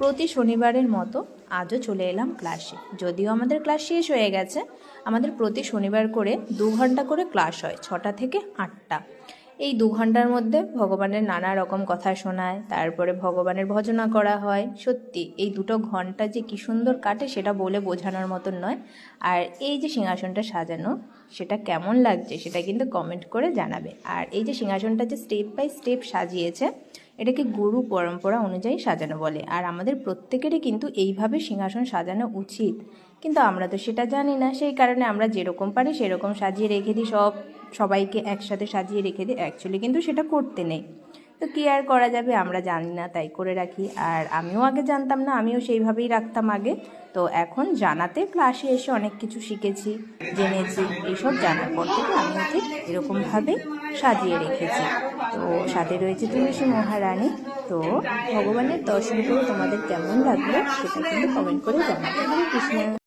প্রতি শনিবারের মতো আজও চলে এলাম ক্লাসে। যদিও আমাদের ক্লাস শেষ হয়ে গেছে, আমাদের প্রতি শনিবার করে 2 ঘন্টা করে ক্লাস হয়, 6টা থেকে 8টা। এই 2 ঘন্টার মধ্যে ভগবানের নানা রকম কথা শোনায়, তারপরে ভগবানের ভজনা করা হয়। সত্যি এই 2 ঘন্টা যে কী সুন্দর কাটে সেটা বলে বোঝানোর মতন নয়। আর এই যে সিংহাসনটা সাজানো, সেটা কেমন লাগছে সেটা কিন্তু কমেন্ট করে জানাবে। আর এই যে সিংহাসনটা যে স্টেপ বাই স্টেপ সাজিয়েছে, এটাকে গুরু পরম্পরা অনুযায়ী সাজানো বলে। আর আমাদের প্রত্যেকেরই কিন্তু এইভাবে সিংহাসন সাজানো উচিত, কিন্তু আমরা তো সেটা জানি না। সেই কারণে আমরা যেরকম পারি সেরকম সাজিয়ে রেখে দিই, সবাইকে একসাথে সাজিয়ে রেখে দিই। অ্যাকচুয়ালি কিন্তু সেটা করতে নেই, তো কী আর করা যাবে, আমরা জানি না তাই করে রাখি। আর আমিও আগে জানতাম না, আমিও সেইভাবেই রাখতাম আগে। তো এখন জানাতে ক্লাসে এসে অনেক কিছু শিখেছি, জেনেছি। এইসব জানার পর থেকে আমিও ঠিক এরকমভাবে সাজিয়ে রেখেছি। তো সাথে রয়েছে তুলসী মহারানী। তো ভগবানের দর্শন করে তোমাদের কেমন লাগলো সেটা কিন্তু কমেন্ট করে জানাবে। হরে কৃষ্ণ।